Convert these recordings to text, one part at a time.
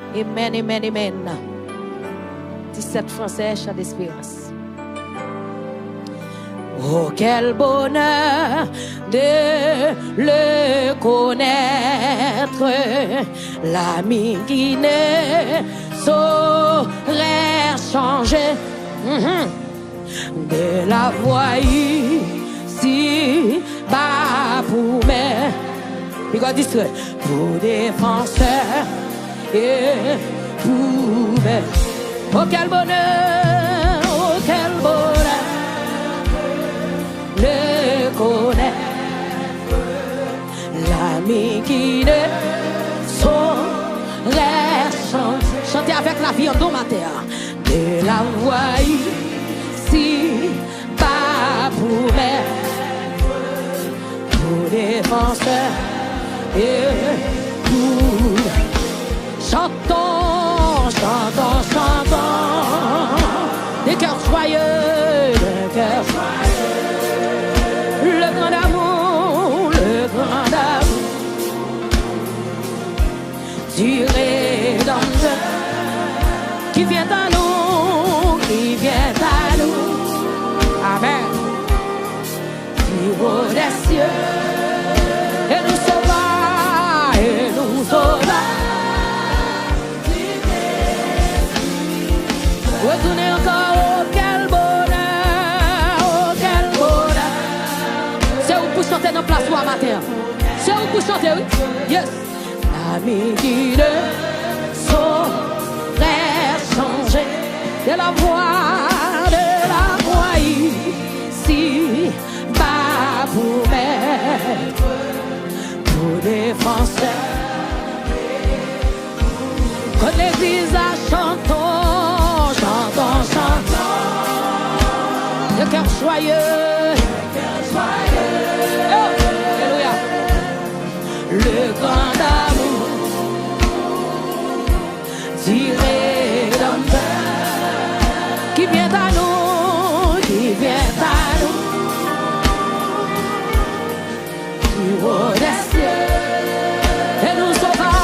Amen, amen, amen. 17 français, chant d'espérance. Oh, quel bonheur de le connaître, l'ami qui ne saurait changer, de l'avoir ici bas pour mes, pour défenseur et pour mes. Oh, quel bonheur, oh, quel bonheur le connaître, l'ami qui ne saurait changer. Chantez avec la vie en don matin. De la voix ici, pas pour mettre, pour défenseur et pour. Chantons, chantons, chantons, des cœurs joyeux, des cœurs joyeux. Le grand amour du Rédempteur qui vient à nous, qui vient à nous. Amen. Du haut des cieux, et nous sauva, et nous sauva. Retournez encore, oh quel bonheur, oh quel bonheur. C'est où pour chanter dans la place ou à matin. C'est où pour chanter, oui. Yes. L'ami qui ne saurait changer, de la voix ici, pas pour mettre, pour défenseur. Quand l'église a chantons, chantons, chantons, le cœur joyeux, oh, alléluia, le grand amour du Rédempteur qui vient à nous, qui vient à nous, du haut des cieux, et nous sauva,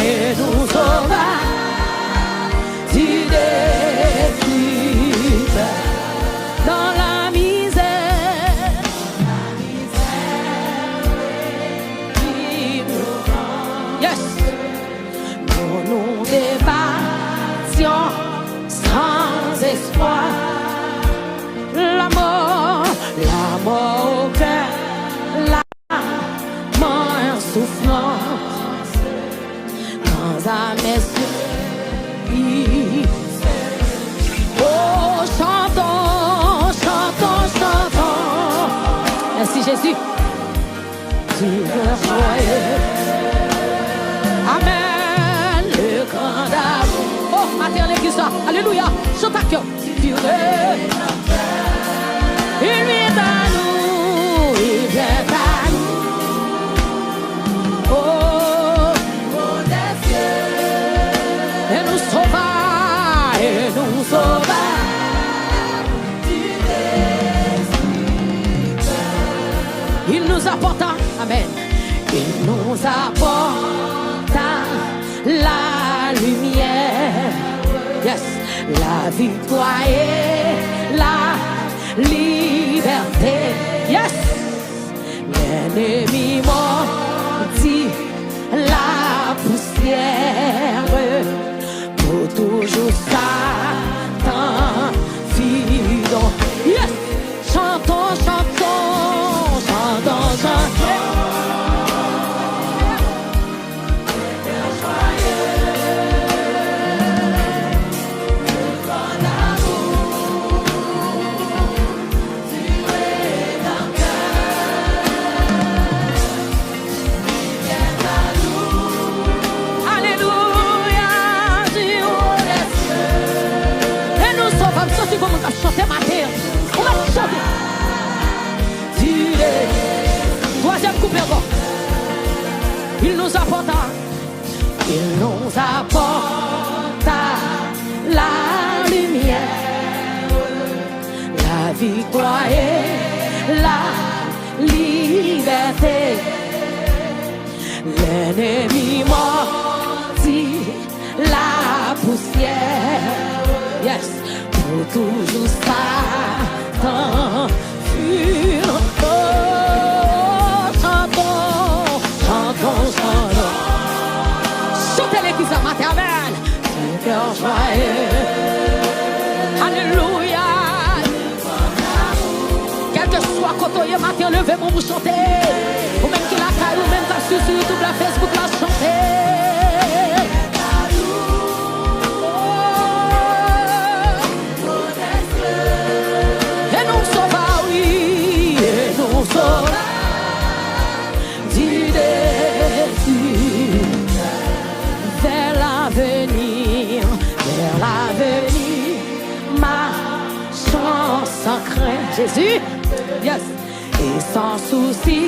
et nous sauva. Dans la misère, yes, pour nous débattions sans espoir, la mort au cœur, la mort en souffrance, dans un messieurs. Oh, chantons, chantons, chantons. Merci Jésus. Tu es joyeux. Amen. Le grand amour. Oh, matin l'église là. Alléluia. Chante à cœur. Il vient à nous. Il vient à nous. Oh, des cieux. Et nous sauva. Et nous sauva. Il nous apporta, amen. Il nous apporta la lumière, yes, la victoire et la liberté, yes. L'ennemi maudit la poussière, pour toujours Satan fidon, yes. Chantons, chantons, chantons, chantons. Chanter ma terre, on va chanter. Troisième couplet encore. Il nous apporta la lumière, la victoire et la liberté. L'ennemi menti poussière. Yes, pour toujours Satan fuir. Oh, chantons, chantons, chantons. Chantez l'église maternelle. Cœur joyeux. Alléluia. Quel que soit côté matin, levez-moi pour chanter. Ou même qui la caille, ou même ta sur YouTube, la Facebook, la chanter. Et nous sauva, oui, et nous sauva du défi vers l'avenir, ma chance sans crainte. Jésus, yes, et sans souci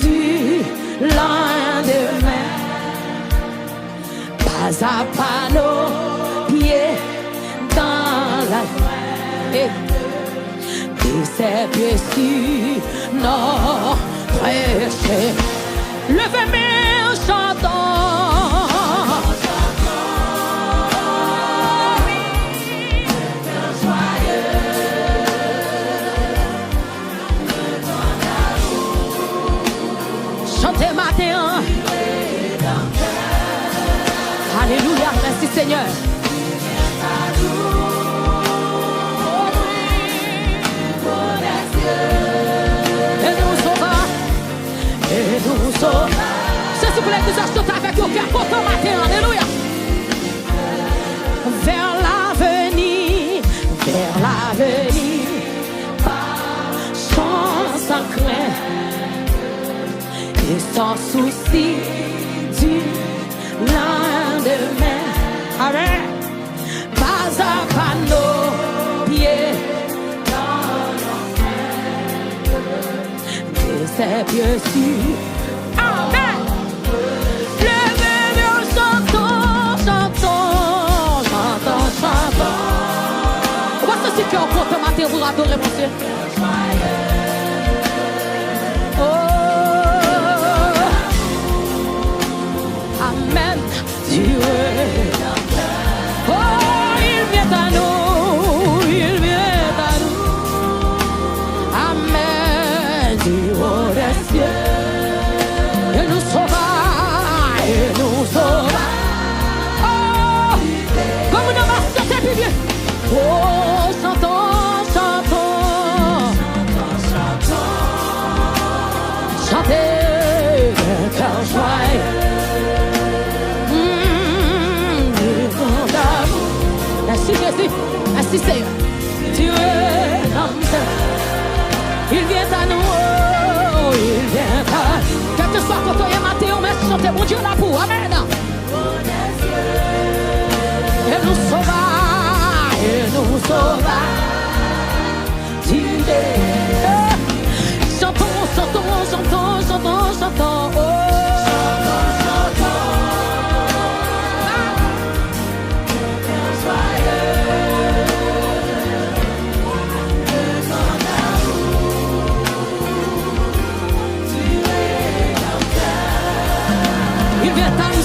du lendemain, pas à pas nos pieds dans la et ses pieds sur notre chemin. Levez-moi, chantons. Chantez matin. Alléluia, merci Seigneur. Et nous sauva. Et nous sauva. C'est s'il vous plaît, nous achetons avec vos cœurs pour ton matin. Alléluia. Vers l'avenir, pas chance sans crainte. Et sans souci du lendemain. Amen. Pas à pas nos pieds dans l'enfer. Et ses pieds sur. Amen. Levez-nous, chantons, chantons, chantons, chantons. On va se situer en compte matin pour adorer mon Dieu. Amen. Dieu. Oh, il vient à nous, il vient à nous. Amen. Dieu des cieux. Et nous sauva, et nous sauva. Oh, comme nous avons chanté plus bien. Oh, chantons, chantons. Chantez, cœur joyeux. Merci Jésus, merci Seigneur. Dieu est comme ça. Il vient à nous, oh, il vient à nous. Quel que soit quand on est matin, on met chanter mon Dieu là pour. Amen. Et nous sauva, Dieu est. Chantons, chantons, chantons, chantons, chantons. Oh.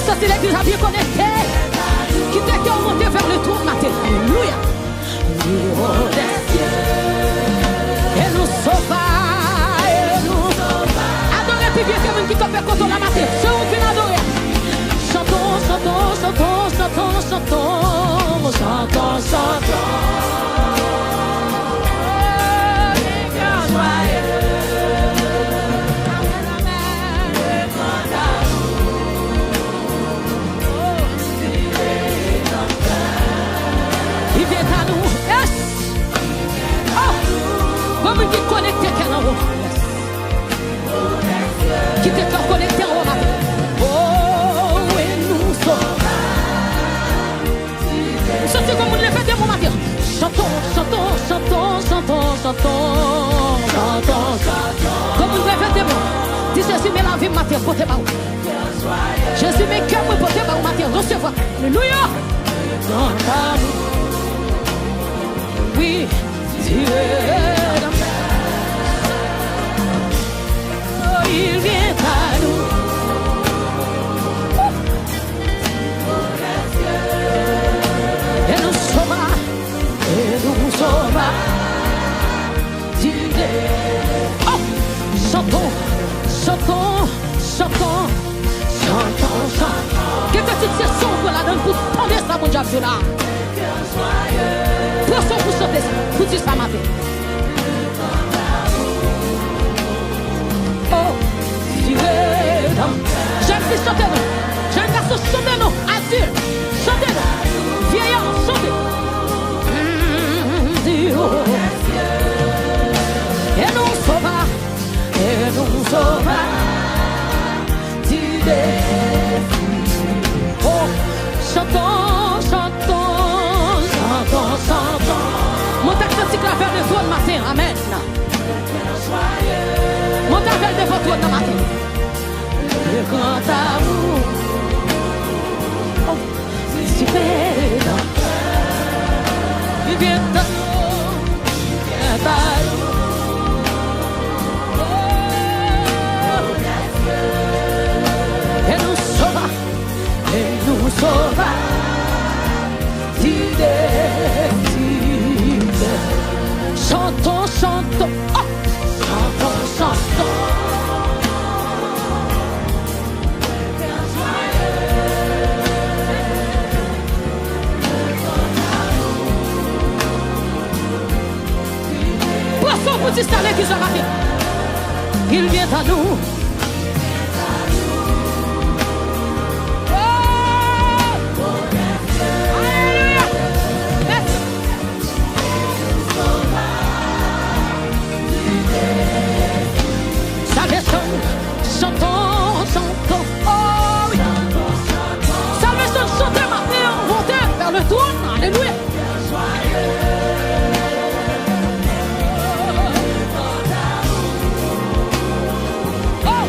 Ça c'est l'église à bien connecté. Qui t'a qu'à monter vers le tour matin. Alléluia. Et nous sauva. Adorez puis bien quelqu'un qui fait contre la matin. C'est où qui l'adore. Chantons, chantons, chantons, chantons, chantons, chantons, chantons. Comme qui connecté qu'à nous. Qui t'est connecté en haut matin. Oh, et nous sommes. Chantez comme vous le faites de mon matin. Chantons, chantons, chantons, chantons, chantons, chantons, chantons. Comme vous le faites de moi. Dis Jésus, mais la vie matin, portez pas. Jésus, mais cœur, portez pas au matin. Recevoir. Alléluia. Oui, Dieu. Il vient à nous. chantons, chantons, chantons. Quelques petites sombres là-dedans pour tomber ça, mon diable là. Prends son pour chanter ça, pour dire ça matin. Oh, tu es dans. Jeune fille, chantez-nous. Jeune garçon, chantez-nous. Adulte, chantez-nous. Vieillard, chantez. Et nous sauva, du défi. Oh, chantons, chantons, chantons, chantons. Mon texte c'est la faire de toi le matin, amen. Mon appel de votre le matin. Le grand amour, oh, si belle. Il vient de et nous sauva du défi. Chantons, chantons, oh, chantons, chantons. Passons pour t'installer qui s'en il vient à nous. Chantons, chantons, oh oui. Salvation, chantez maintenant, montez vers le trône, alléluia. Oh.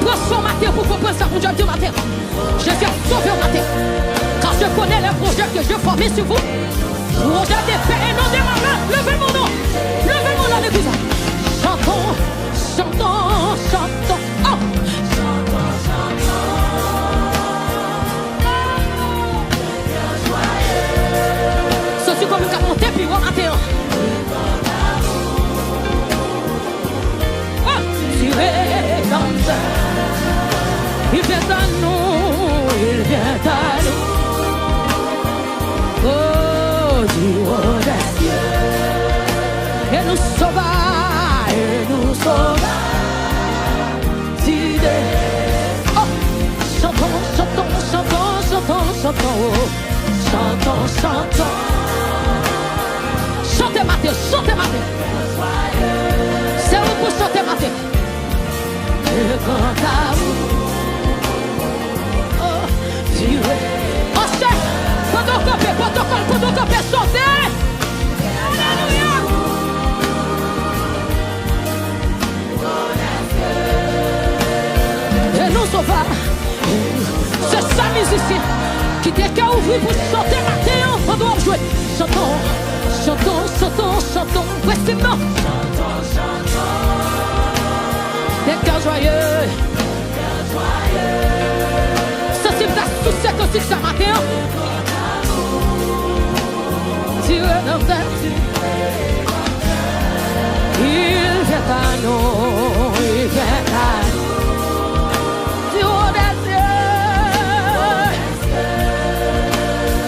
Prends son matin pour comprendre ça, mon Dieu, du matin. Je vais sauver au matin, car je connais les projets que je formais sur vous. Projet de paix et non de malheur. Levez mon nom. Levez mon nom l'église. Chantons, chantons, chantons. Oh. Chantons, chantons. Ceci comme une monté puis on matin. Oh. Tu es dans ça. Il vient à nous. Il vient à nous. Oh. Du haut des cieux, et nous sauva, du défi. Oh, chantons, chantons, chantons, chantons, chantons, chantons, chantons. Chantez matin, chantez matin. C'est où pour chanter matin. Le grand amour, oh, tu es. Oh, c'est. Protocole, sauter. Alléluia. Et nous sauva. C'est ça, musicien, qui dès qu'à ouvrir pour chanter matin, on doit jouer. Chantons, chantons, chantons, chantons. Précisément. Chantons, chantons. Des cœurs joyeux. Ça, c'est la souciance que c'est ça matin. Tu es dans ta il vient à nous, il vient à nous. Du haut des cieux,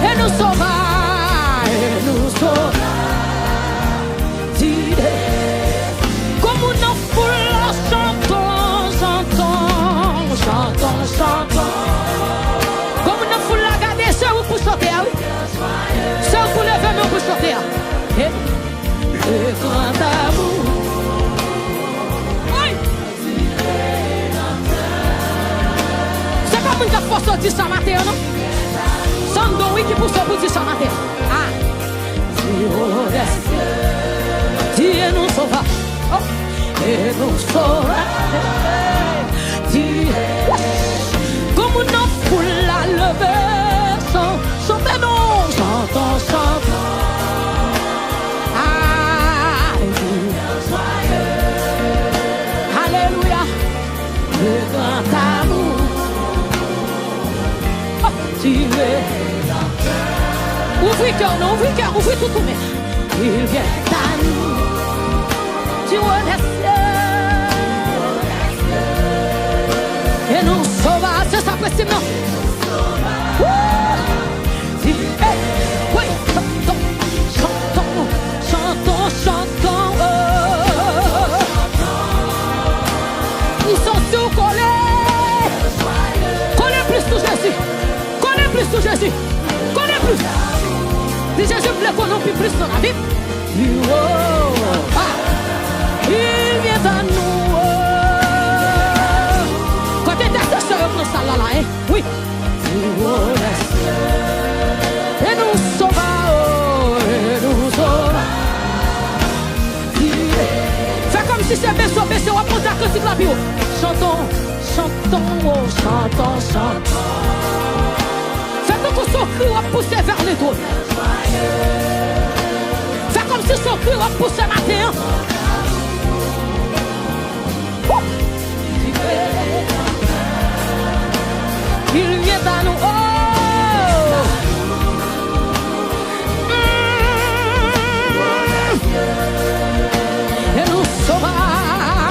et nous sauva, du défi. Comme une foule, chantons, chantons, chantons, chantons. Comme une foule, regardez, c'est où pour chanter, oui. C'est où pour lever, mais pour chanter. Le grand amour. Oui. C'est comme une force de dire ça matin, non? Sans don, oui, qui pousse pour dire ça matin. Ah. Dieu nous sauva. Oh. Et nous sauva. Dieu. Comme une foule à lever. Chantez-nous. Chantons, chantons. Alléluia, le grand amour. Oh, tu es. Ouvrez cœur, non, ouvrez cœur, ouvrez tout, mais. il vient à nous. Du haut des cieux, et nous sauvera. C'est ça, possible, non? Oui, chantons, chantons, chantons, chantons. Ils sont sur collés. Collez plus sur Jésus. Collez plus sur Jésus. Collez plus. Si Jésus voulait qu'on ait plus dans la Bible, il vient à nous. Quand tu es intercesseur, nous sommes là, hein? Oui. Et nous sauvons, et nous sauvons. Fais comme si c'est baissé, on va prendre la cantique la Bible. Chantons, chantons, oh, chantons, chantons. Fais comme si son cri va pousser vers les trônes. Fais comme si son cri va pousser matin. Il vient à nous. Et nous sauvera,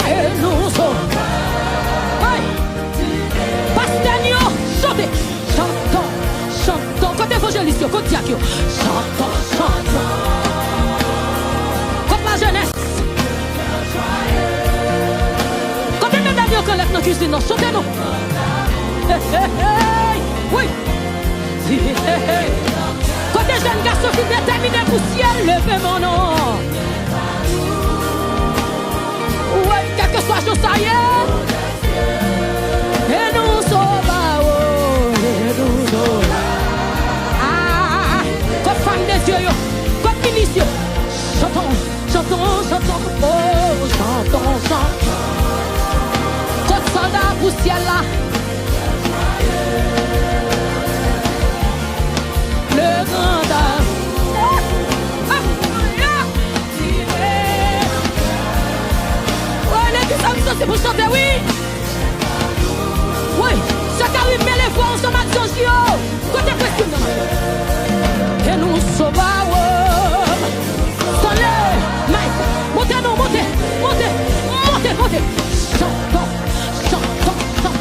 et nous sauvera. Oui. Pasteur, chantez. Chantons, chantons. Quand évangéliste, quand diacre, chantons, chantons. Comme la jeunesse. Quand les mesdames qui lèvent dans la cuisine, chantez-nous. Oui. Quand des jeunes garçons qui déterminent pour ciel, levez mon nom. Oui, quel que soit jour, ça y est. Et nous sauvons, et nous sauvons. Ah, comme femme des yeux, comme milice. Chantons, chantons, chantons. Oh, chantons, chantons. Comme soldat pour ciel là. Le grand âme. C'est pour chanter, oui. Oui, ce qui arrive, met les voix ensemble avec son Dieu. Côté possible. Et nous sauvons. Soleil, Mike, montez, nous, montez, montez, montez, montez. Chantons, chantons, chantons.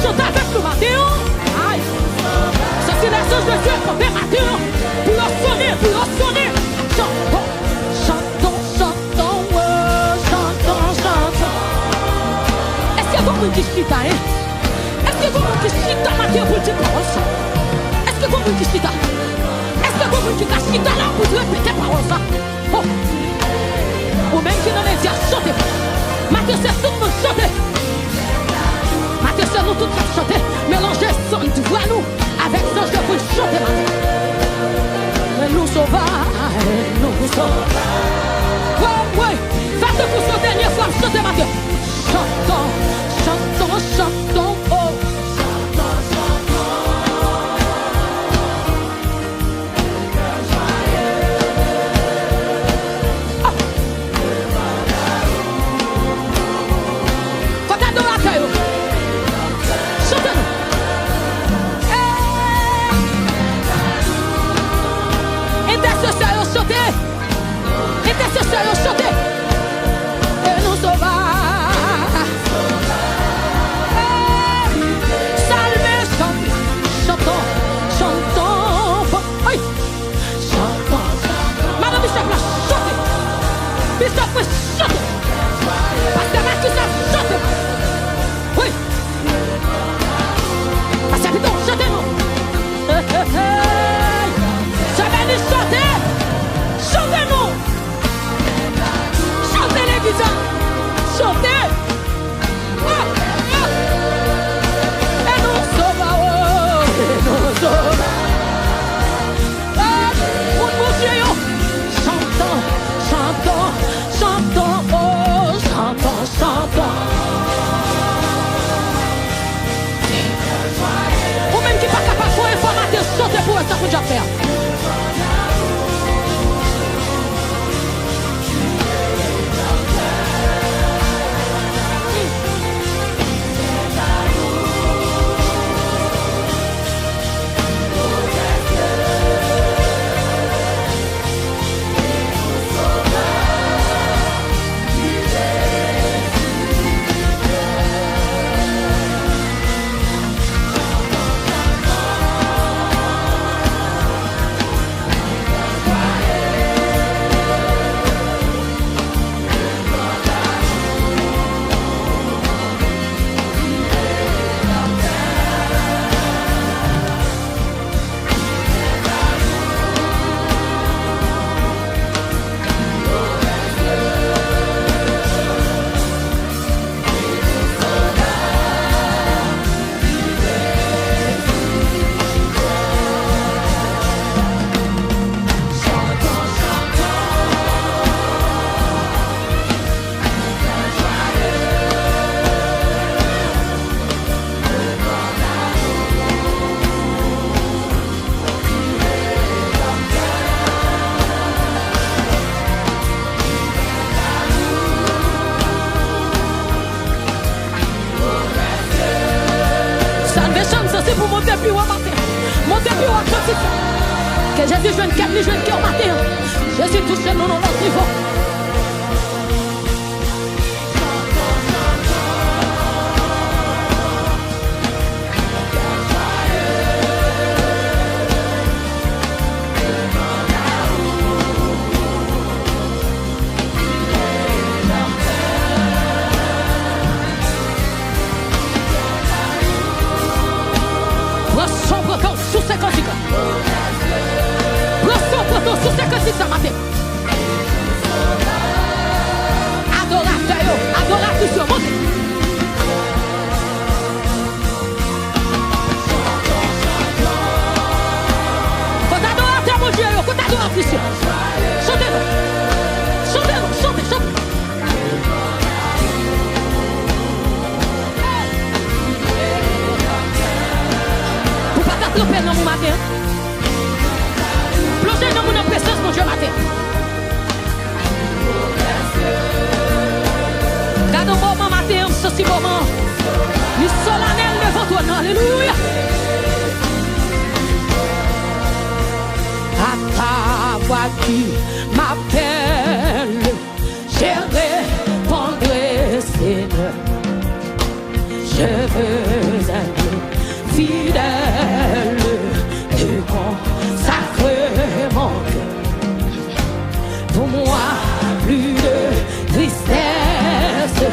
Chanter avec nous matin. Aïe. Ça c'est la chose de Dieu qu'on fait matin. Pour leur sonner, pour leur sonner. Chantons, chantons, chantons, chantons, chantons. Est-ce que vous me dites chita, hein? Est-ce que vous me dites chita matin pour dire parole ça? Est-ce que vous me dites chita? Est-ce que vous me dites chita là pour répéter parole ça? Oh. Ou même qui n'en est dit à chanter. Matin c'est tout le monde chanter. C'est nous tous qui chanter, mélanger son voix nous avec son jeu pour chanter. Nous sauvons, nous sauvons. Ouais, ouais, faites pour ce dernier fois, chantez ma gueule. Chantons, chantons, chantons, oh. Chantons, qui jeune cap, les jeunes qui ont matin. Jésus touche nous dans notre niveau. Sous 50 ans. Sous 56 ans matin. Adorateur, adoratrice, montez. Faut adorateur, mon Dieu, faut adoratrice. Chantez-nous. Chantez-nous, chantez, chantez. Pour pas t'attraper dans mon matin. Plongez dans mon présence, mon Dieu, matin. Regarde un moment matin, ceci moment. Le solennel devant toi, non, alléluia. À ta voix qui m'appelle, je répondrai, Seigneur. Je veux être fidèle et consacrer mon cœur. Pour moi, plus de tristesse,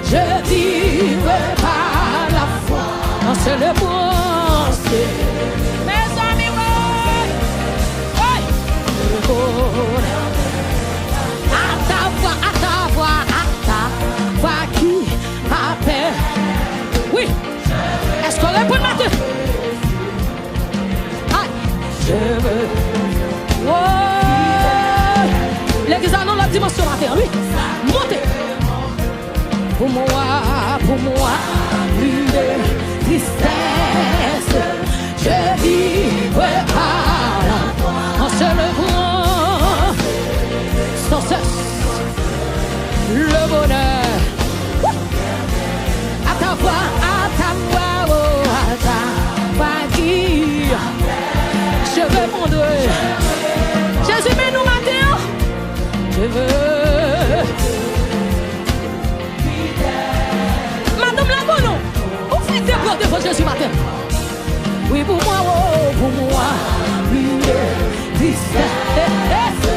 je vivrai par la foi. Non, c'est le bon, mes amis, oui, le bon. À ta voix qui m'appelle. Oui, est-ce qu'on répond maintenant? Je veux. Oh, l'église a la dimension matin, oui. Montez. Pour moi, plus de tristesse. Je vivrai par la foi. En se levant, sans cesse, le bonheur. À ta voix, oh, à ta voix qui. Je veux mon Dieu. Jésus, mais nous matin. Je veux. Madame Lagono, vous faites des pleurs devant Jésus matin. Oui, pour moi, plus de tristesse.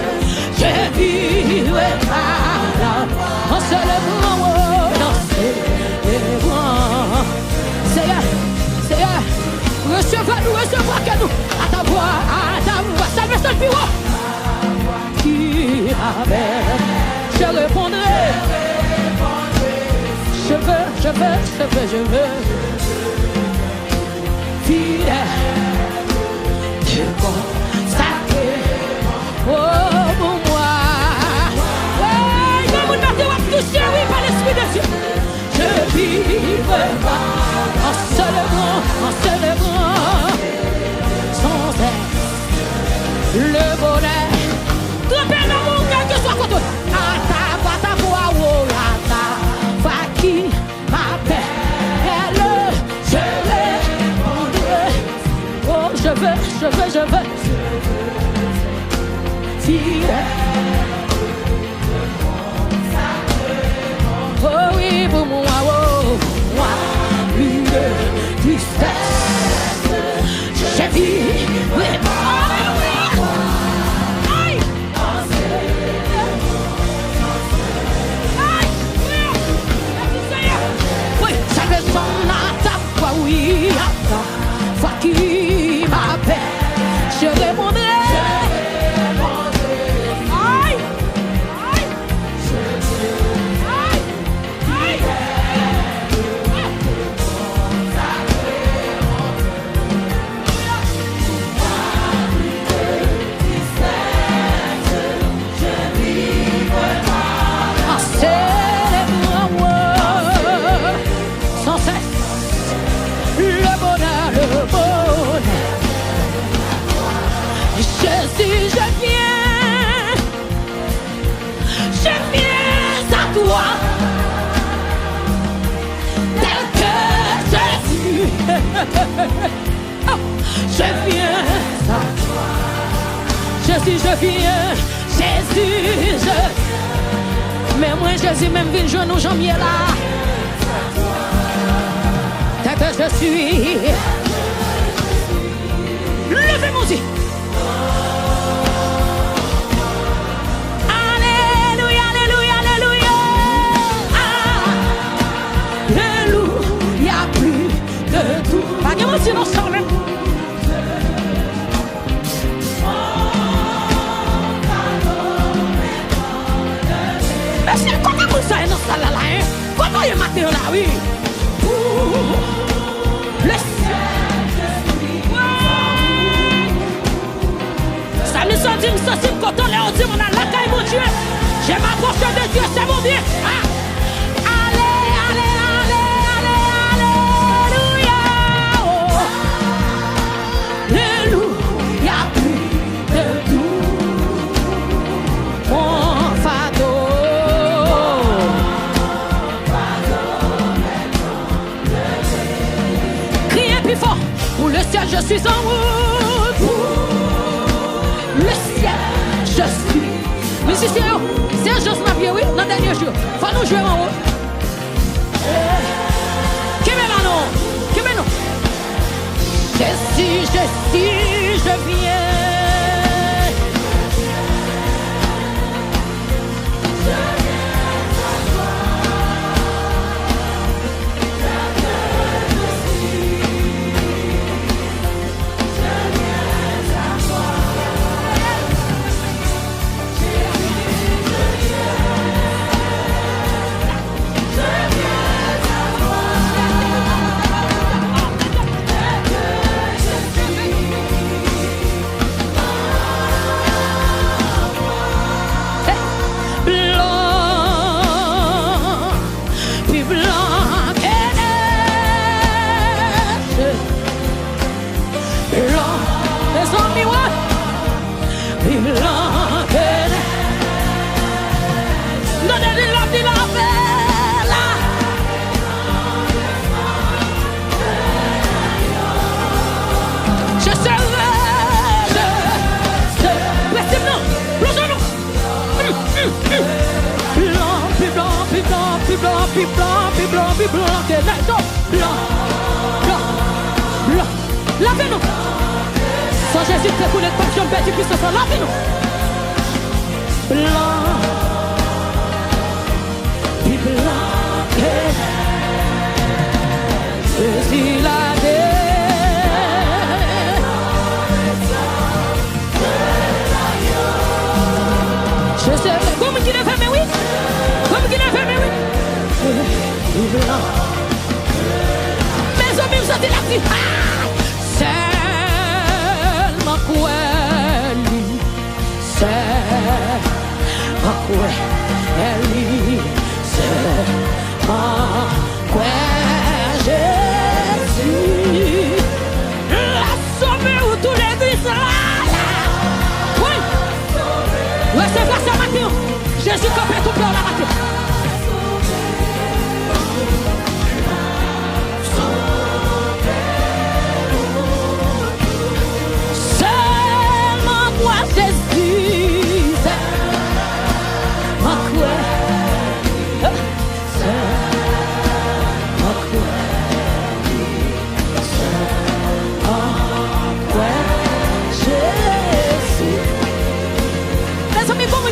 Je vivrai par la foi. En se levant, dans ses bras. Seigneur, recevez-nous que nous. À ta voix, salve seul plus haut. Qui m'appelle, je répondrai. Je veux. Fidèle, tu consacré. Oh, pour moi. Oui, il va vous toucher, oui, par l'Esprit de Dieu. Je vivrai pas en se levant, sans cesse, le bonheur. Trompez dans mon cœur que soit contre. À ta voix, oh, à ta voix qui m'appelle, je répondrai. Oh, je veux. Fidèle. Oh oui, pour moi, plus de tristesse. Je vis, oui, oui, ça résonne à ta voix, oui, à ta voix qui m'appelle. Je répondrai. Je viens à toi. Jésus, je viens. Jésus, je. Mais moi, Jésus, même vient jouer nos jambes là. Dès que je suis. Levez mon Dieu. Alléluia, alléluia, alléluia. Alléluia, plus de tout. Pas que mon Dieu nous sort même. Mais c'est comment vous savez dans ça là, hein? Comment il matin là, oui? Le ciel. Ça nous sommes dit, nous sommes contents, là, on dit, on a la caille, mon Dieu. Je m'approche de Dieu, c'est mon bien. Allez, allez, allez, allez, alléluia. Alléluia, plus de tout. Mon fardeau. Criez plus fort. Pour le ciel, je suis en route. Le ciel, je suis. Musiciens, c'est juste ma vie, oui, dans le dernier jour. Faut nous jouer en haut. Qui m'est maintenant? Qui m'est nous? Je viens. Plus blanc, que blanc, blanc. Lavez-nous. Sans Jésus, c'est pour les passions perdues, puis ce soit lavez-nous. Blanc, plus blanc, que Jésus lavé. Je sais, comme qui l'a fait, mais oui. Comme qui l'a fait, mais oui. Mes amis, vous êtes là, dit seulement quoi, seulement quoi, seulement quoi, Jésus, la sauver où tous les vies sont là. Oui, ouais, c'est pas ça matin. Jésus campé tout plein la matin.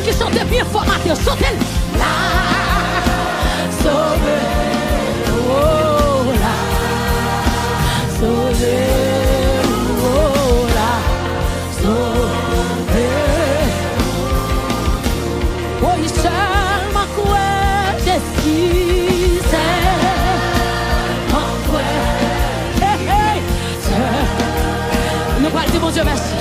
Qui chante bien fort, Mathieu, sautez là, sauve, oh là, sauve, oh là, sauve, oh il seulement quoi, Jésus, seulement quoi, hey hey, nous parlons de mon Dieu, merci.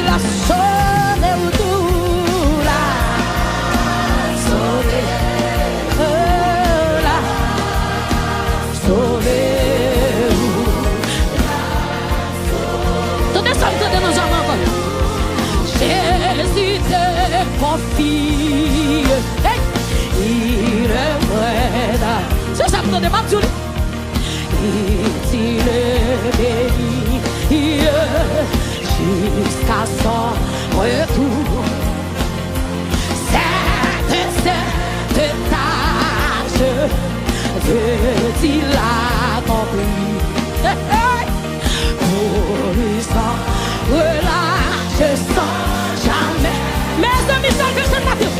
La sauve ou tout là, sauve, là, sauve ou là, tenez ça, tenez nos âmes encore. Jésus te confie, hey, il est vrai. C'est ça, vous tenez pas tout. il est béni jusqu'à son retour. Cette tâche veut-il accomplir? Pour lui sans relâche, sans jamais. Mes amis, sans que ce matin,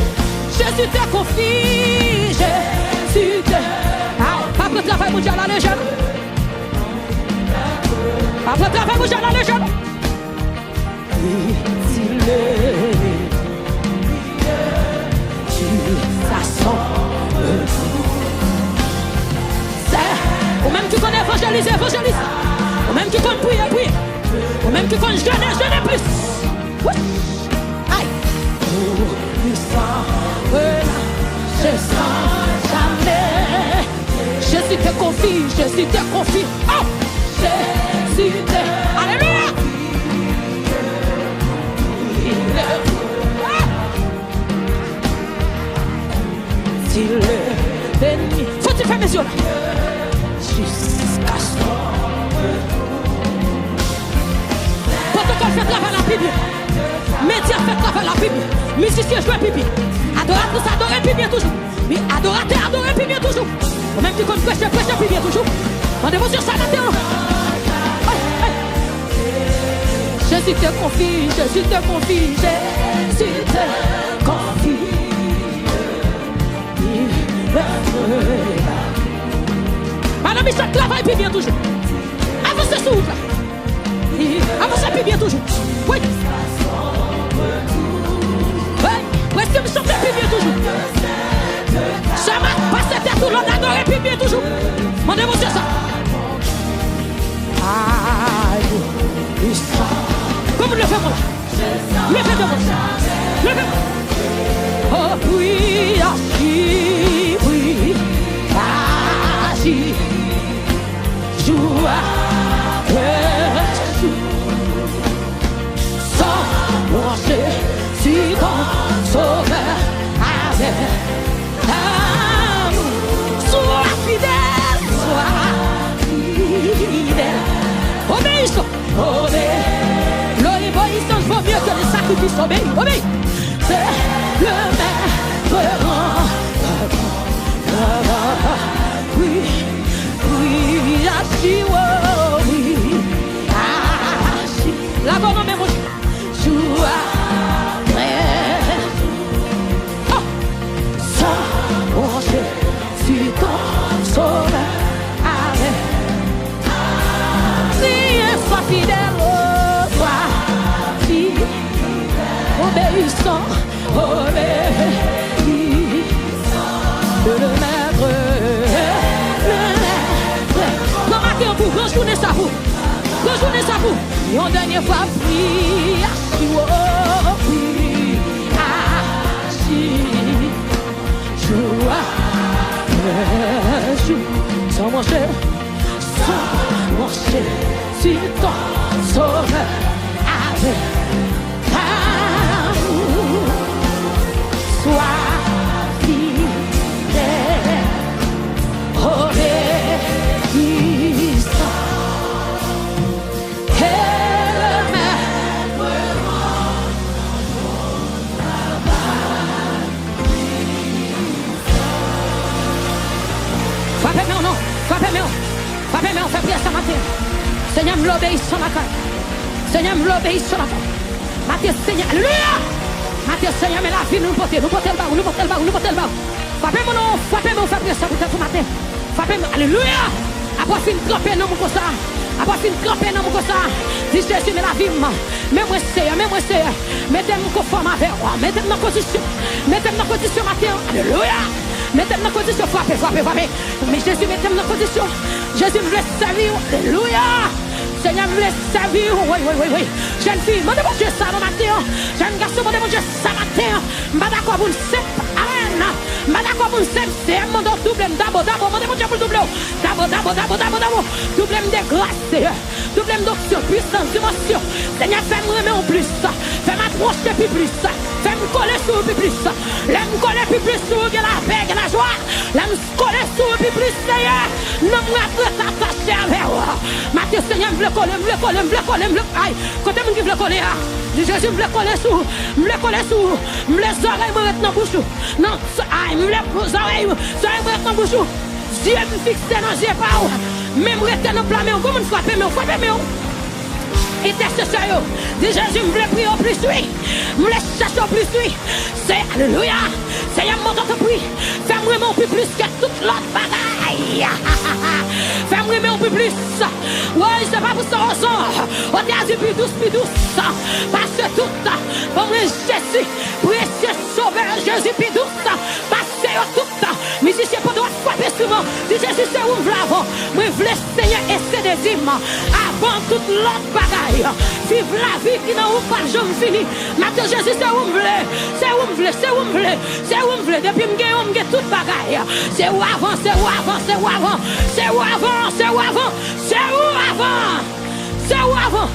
Jésus te confie, Jésus te... Pas pour travail, mon Dieu, la légende. Pas pour travail, mon Dieu, la légende. Il est ça sent ou même tu connais évangéliser, évangéliser. Ou même tu connais prier, prier. Ou même tu connais jeûner, jeûner plus. Oui. Aïe. Je sens jamais. Jésus te confie, Jésus te confie. Oh, Jésus te... Alléluia. Il est béni. Faut-il faire mes yeux là? Jusqu'à son retour. Protocole fait travail la Bible. Médias fait travail la Bible. Musiciens jouent pipi. Adoratrice adorer pipi toujours. Mais adorateur adorer pipi toujours. Ou même tu connais prêcher pipi toujours. Rendez-vous sur ça maintenant. Jésus te confie, Jésus te confie, Jésus te confie. Madame Michel travaille puis bien toujours. Avancez sur vous. Avancez puis bien toujours. Oui. Oui. Restez me chanter puis bien toujours. Jamais passer tête tout l'on adore puis bien toujours. Mandez-vous sur ça. Aïe. Comme le fait moi. Levez-moi. Levez-moi. Oh oui, agis, oui, agis, joue avec jour, sans manger, si ton sauveur avec amour, sois fidèle, obéissons, l'obéissance vaut mieux que les sacrifices, obéis. C'est le maître oui, oui, agis, oui, agis. La bonne même joue après. Oh, sans manger, si ton sauveur avec. Si sois fidèle, sois fidèle, obéissant. Le maître. Pour matin pour rejoindre ça vous. Rejoindre ça vous. Et en dernière fois, prie, sans manger, si ton sauveur avec amour, sois fidèle, obéissant, et le maître frappez-moi, non, frappez-moi, frappez-moi, on fait prier ce matin. Seigneur, me l'obéisse sur ma carte. Seigneur, me l'obéisse sur la carte. Matin, Seigneur, alléluia. Matin, Seigneur, mais la vie, nous portons le bas, nous portons le bas, nous portons le bas. Frappez-moi, non, frappez-moi, on fait prier ce matin. Frappez-moi, alléluia. Après, fin de tremper, non, mon ça. Après, fin de tremper, non, mon ça. Dis Jésus, mais la vie, mais moi, c'est, mettez-moi conforme avec moi. Mettez-moi dans position. Mettez-moi dans position, matin. Alléluia. Mettez-moi dans position, frappez. Mais Jésus, mettez-moi dans position. Jésus me laisse servir. Alléluia. Seigneur me laisse servir. Oui. Jeune fille, demandez-moi Dieu ça le matin. Jeune garçon, demandez-moi Dieu ça le matin. Je ne suis pas d'accord pour une simple arène. Je ne suis pas d'accord pour une simple CM. Je double, d'abord. Demandez-moi Dieu pour le double. D'abord. Double de grâce. Double d'option, puissance, dimension. Seigneur, fais-moi aimer en plus. Fais-moi approcher plus. Fais-moi coller sur plus. Laisse-moi coller plus sur la paix et la joie. Laisse-moi coller sur plus. Seigneur, non, moi, t'attacher à Aïe, côté mon qui veut coller, Jésus me coller sous, me les oreilles me mettre dans bouche. Non, aïe, me les oreilles me mettre dans bouche. Dieu me fixe dans Dieu pas. Même rester dans plat, mais on comment frapper, mais on frappe, mais on. Intercesseur, Jésus me prier au plus oui, me laisse chercher au plus oui. C'est alléluia, Seigneur mon prie, fais-moi mon plus que toute l'autre bagaille. Fais-moi mon plus. Ouais, c'est pas pour ça raison. On a dit plus douce, parce que tout pour moi Jésus, précieux sauveur Jésus plus douce, parce que tout. Mais si c'est pas droit frapper souvent, si Jésus c'est où me l'avant, moi je veux Seigneur et c'est des hymnes avant toute l'autre bagaille. Vive la vie qui n'a pas de jour fini. Maintenant Jésus c'est où me voulez, c'est où me voulez, c'est où me voulez, c'est où me voulez. Depuis me gagne toute bagaille. C'est où avant, c'est où avant, c'est où avant, c'est où avant, c'est où avant, c'est où avant, c'est où avant.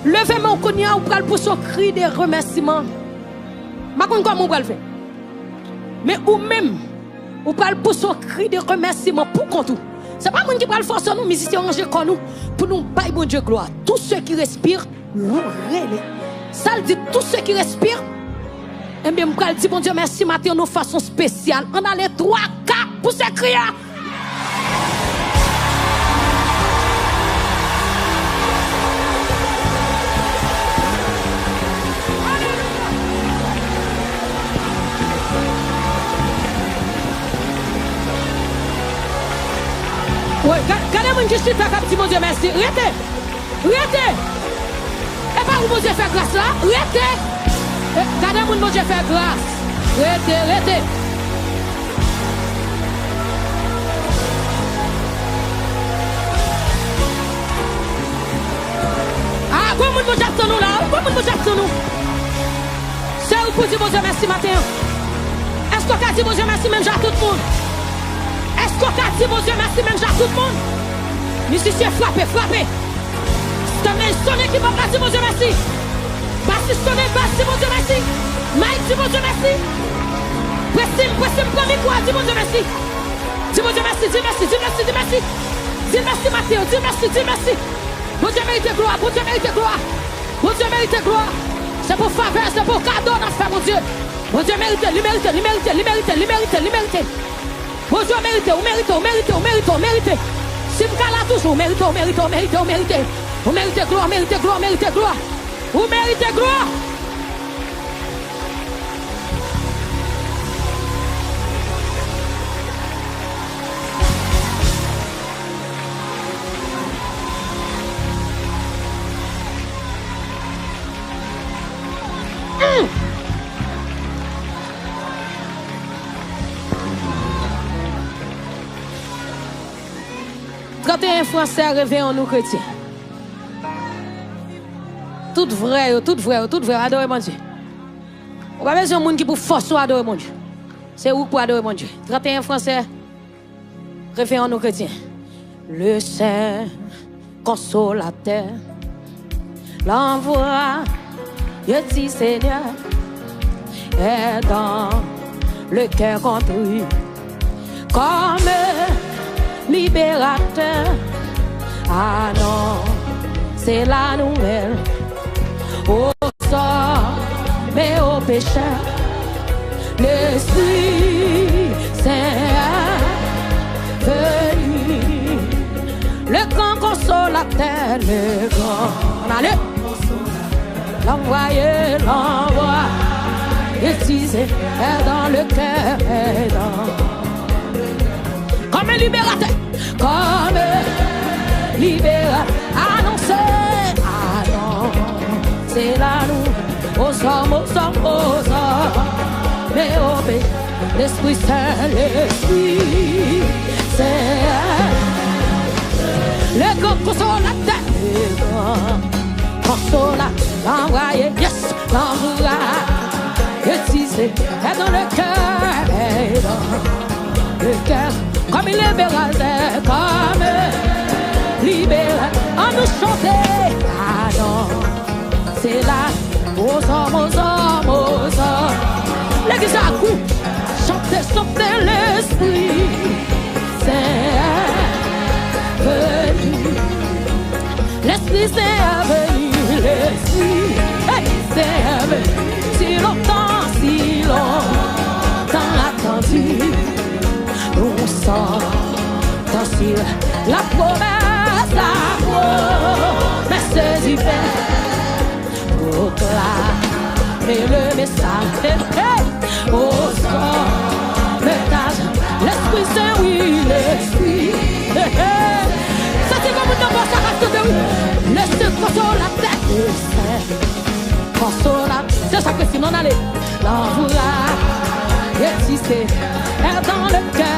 Levez mon cognac ou pral pour son cri de remerciement. Je ne sais pas comment on va le faire. Mais ou même, ou pral pour son cri de remerciement pour qu'on tout. Ce n'est pas moi qui pral forcer nous, mais si c'est ranger comme nous, pour nous bailler bon Dieu gloire. Tous ceux qui respirent, ça le dit, tous ceux qui respirent, eh bien, je pral dire bon Dieu merci matin de façon spéciale. On a les 3 cas pour ce cri. Oui, regardez-moi qui chute à petit mon Dieu merci. Arrêtez. Et pas où mon Dieu fait grâce là. Arrêtez. Regardez-moi mon Dieu fait grâce. Arrêtez. Ah, comment mon Dieu attend nous là? Comment mon Dieu attend nous? C'est où pour dire mon Dieu merci matin? Est-ce qu'on a dit mon Dieu merci même à tout le monde? Est-ce qu'on a dit mon Dieu merci même à tout le monde? Musicien frappez. C'est un sonné qui m'a dit mon Dieu merci. Bassi sonné, mon Dieu merci. Mike dit mon Dieu merci. Presse-moi, premier quoi, dis mon Dieu merci. Dis mon Dieu merci, dis merci. Dis merci Mathéo, dis merci. Mon Dieu mérite gloire, mon Dieu mérite gloire. C'est pour faveur, c'est pour cadeau dans fait mon Dieu. Mon Dieu mérite. Bon Dieu mérite. Si vous êtes là toujours, mérite. Vous méritez gloire. Vous méritez gloire. Quand un Français rêvé en nous chrétiens. Tout vrai, adorez mon Dieu. On va besoin de monde qui pour forcer adorer mon Dieu. C'est où pour adorer mon Dieu. 31 Français rêvé en nous chrétiens. Le Saint consolateur l'envoie, le petit Seigneur est dans le cœur construit comme libérateur. Ah non, c'est la nouvelle aux hommes mais aux pécheurs. L'Esprit Saint venu, le grand consolateur, le grand. Allez, l'envoie, utilisé dans le cœur, comme un libérateur, c'est la nous, aux hommes, mais au péché, l'Esprit Saint, le grand consolateur, l'envoyé, yes, utilisé dans le cœur, comme il libérateur, comme libérateur, on nous chanter, ah non, c'est là, aux hommes, chanter l'Esprit Saint venu. L'Esprit Saint venu, l'Esprit Saint venu. Si longtemps attendu, nous sommes dans la promesse divine. Proclamer le message au sang, l'Esprit Saint, oui, l'Esprit. Ça c'est comme une voix, ça reste de oui. L'Esprit consolateur, consolateur. C'est ça que si l'on allait, l'envoie exister dans le cœur.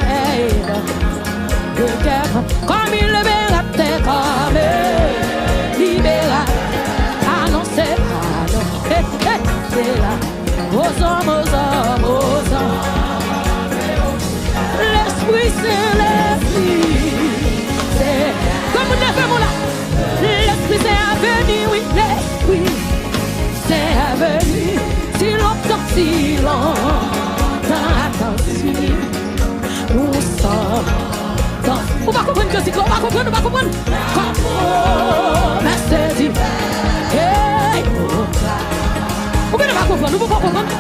Comme il le verrait, comme libéral, annoncé, c'est là, aux hommes, l'Esprit c'est l'Esprit, c'est comme vous n'avez pas là, l'Esprit c'est venu, oui, l'Esprit c'est venu, si longtemps attendu, nous sommes. On va comprendre que c'est on va comprendre, merci dit. On va comprendre, on va comprendre.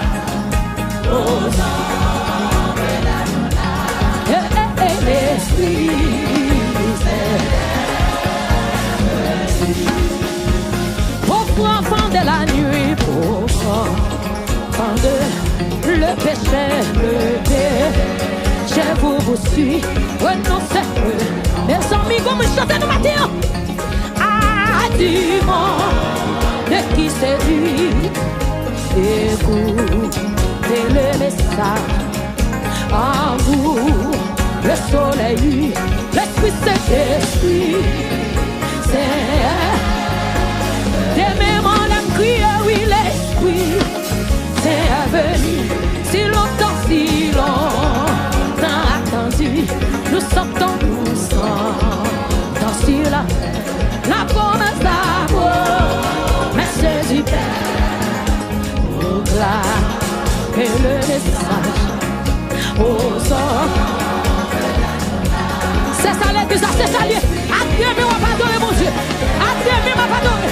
L'Esprit. Pauvre enfant de la nuit, pauvre enfant de le péché, je vous suis, renoncez. Mes amis, comme je chantais le matin, ah, dis-moi, de qui séduit, écoutez le message, en vous, le soleil, l'Esprit c'est l'Esprit, c'est, d'aimer mon âme crier, oui, l'Esprit, c'est venu, si longtemps attendu, nous sortons dans celui-là, la promesse d'amour, merci du Père, proclamer le message aux hommes. C'est ça les bizarres, c'est ça lié. Adieu, m'a pardonné, mon Dieu. Adieu, m'a pardonné.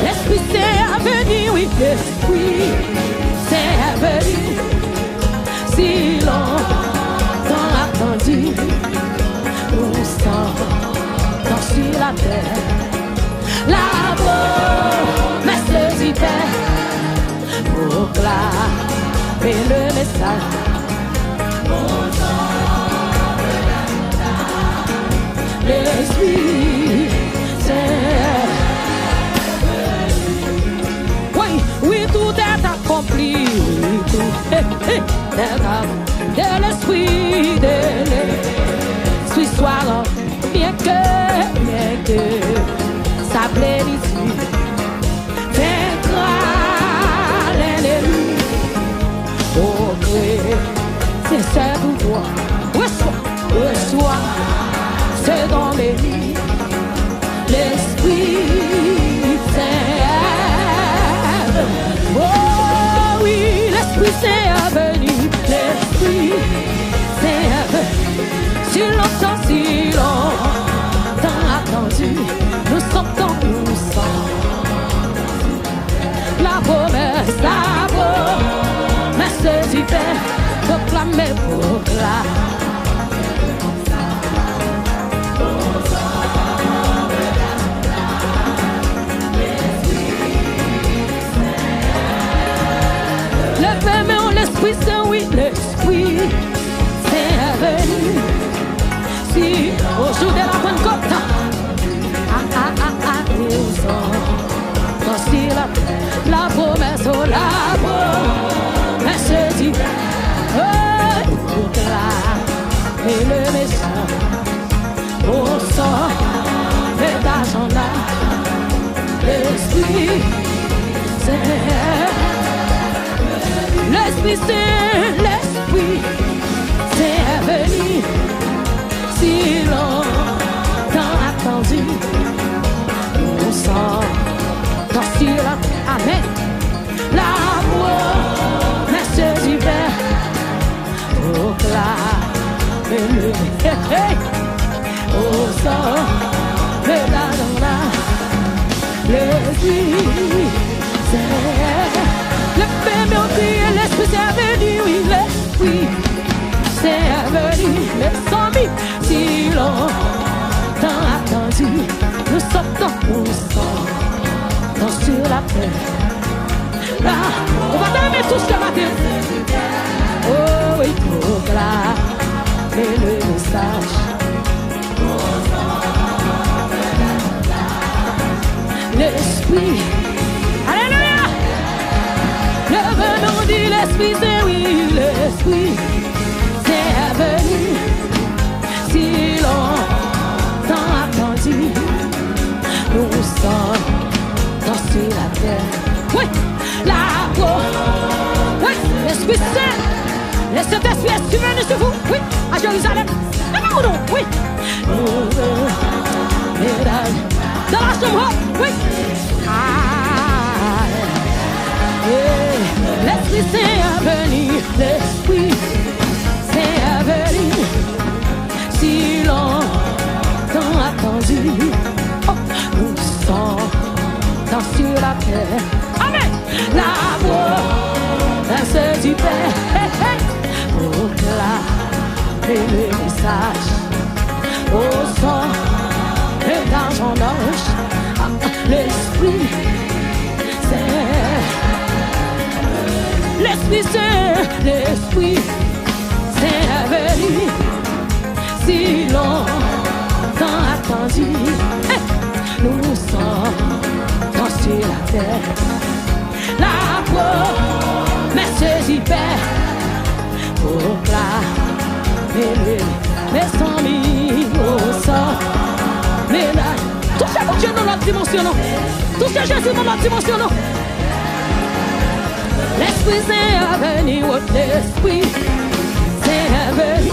L'Esprit c'est venu, oui, l'Esprit c'est venu. Si longtemps attendu, nous sommes sur la terre. La promesse du Père, proclamer le message. L'Esprit Saint. Oui, oui, tout est accompli. Oui, tout est accompli. De l'Esprit, soit bien que sa plénitude vaincra l'ennemi. Oh, c'est ce pouvoir. Reçois, c'est dans les lits. L'Esprit Saint. Oh oui, l'Esprit Saint est venu. L'Esprit Saint est venu. Si longtemps attendu, nous sortons, la promesse du Père, proclamer, le Père, mais l'Esprit Saint, oui, l'Esprit Saint est venu. Si au jour de la Pentecôte, la promesse, oh la promesse dit, proclamer le message au sang de d'argent là, l'Esprit Saint, l'Esprit Saint, l'Esprit Saint venu, si longtemps attendu, nous sommes dans celui-là, amen. L'amour, merci du Père, proclame. sang, mais là dans l'esprit, c'est le bébé au pied, l'esprit c'est venu, oui, l'esprit c'est venu, mais sans lui, si longtemps attendu, nous sortons, sur la terre. Là, on va t'aimer tous ce matin. Oh, il faut proclamer le message. L'esprit, alléluia. Le nom dit l'esprit, c'est oui, l'esprit, c'est venu. Si longtemps attendu, nous sommes sur la terre. Oui, la peau. Oui, l'Esprit Saint. Le Saint-Esprit est venu sur vous. Oui, à Jérusalem. Oui. Dans la chambre. Oui. L'Esprit Saint est venu. L'Esprit Saint est venu. Si longtemps attendu. Oh, nous sommes sur la terre. Amen. La promesse du Père. Proclamer le message au sang et dans son ange. L'Esprit Saint. L'Esprit Saint. L'Esprit Saint est venu. Si longtemps attendu. Nous sommes sur la terre, la promesse du Père, proclamer les 100 000 au sang. Mais là, touchez mon Dieu dans notre dimension, non? Touchez Jésus dans notre dimension, non? L'Esprit Saint est venu, l'Esprit Saint est venu,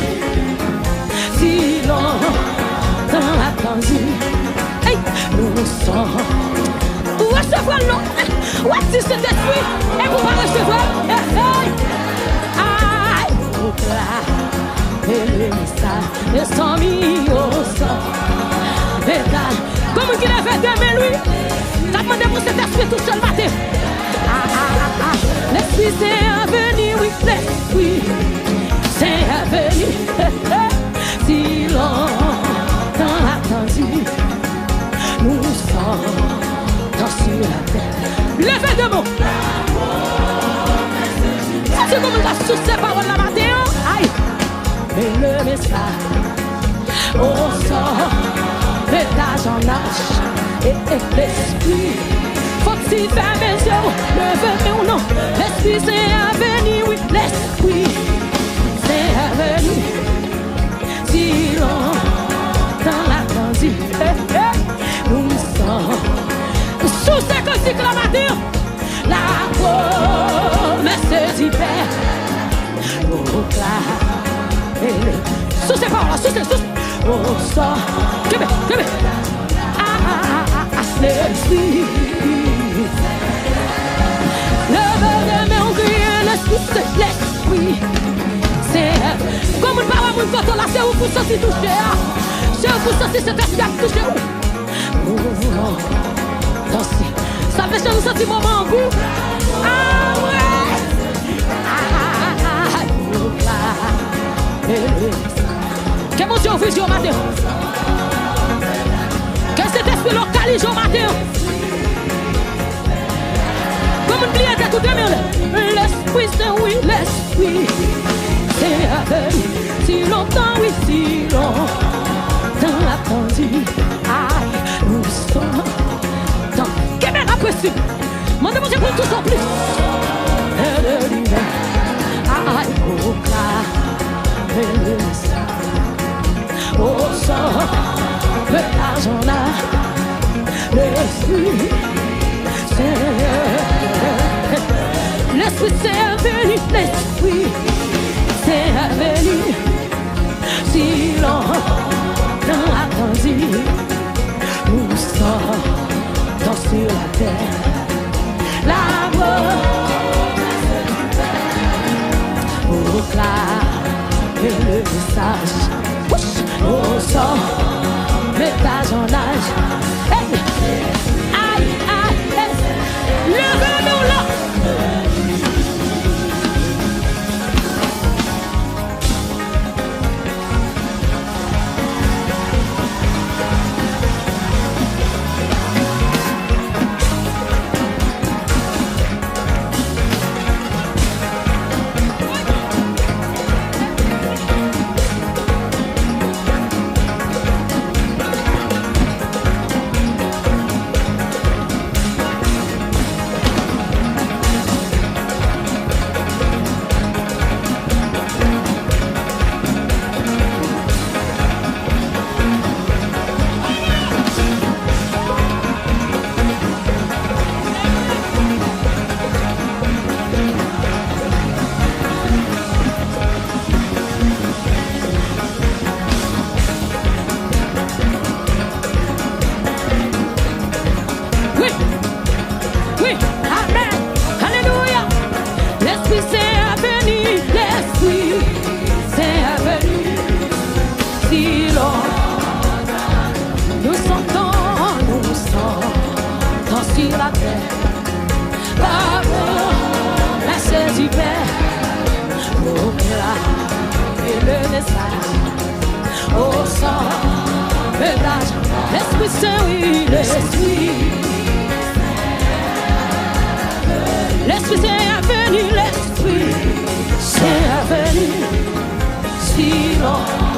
si longtemps attendu. Hey, nous sommes. Recevoir le nom. Où est-ce que cet esprit? Et vous va recevoir. Aïe, proclamer le message. Les 100 000 au sang. Comme il a fait d'aimer lui. T'as demandé pour cet esprit tout seul matin. L'esprit c'est venu, oui. L'esprit c'est venu. Si longtemps attendu. Nous sommes sur la terre. Levez de mots. C'est comme il a sous ces paroles la matin. Aïe. Mais le message au sort, l'étage en âge et l'esprit. Faut-il faire mes yeux? Levez ou non? L'esprit c'est venu, oui. L'esprit c'est venu. Si longtemps attendu. Nous sommes sous ces côtés que la matin, la promesse du Père. Sous ces paroles, sous ces, oh ça, que l'esprit. Le verre de mes ouvriers, l'esprit. C'est comme une parole, une photo là, c'est où vous sentez toucher. C'est où vous sentez cet esprit à toucher. Ça fait que nous sentons moment en vous. Ah ouais. Que mon Dieu ouvre au matin. Que cet esprit localise au matin. Comme une pliée de tout demain. L'esprit c'est oui, l'esprit c'est avec. Si longtemps, oui, si longtemps attendu. Aïe, nous sommes. Précis. Mandez-moi pour tout en plus. Aïe, proclamer le message. Au sang, le l'argent là. L'esprit, l'esprit c'est venu. L'esprit c'est venu. Si longtemps attendu. Nous sommes sur la terre, la proclamer le message au sang, mais ça. Au sang, verdade. L'Esprit Saint, oui, l'Esprit. L'Esprit Saint a venu, l'Esprit Saint a venu. Sinon.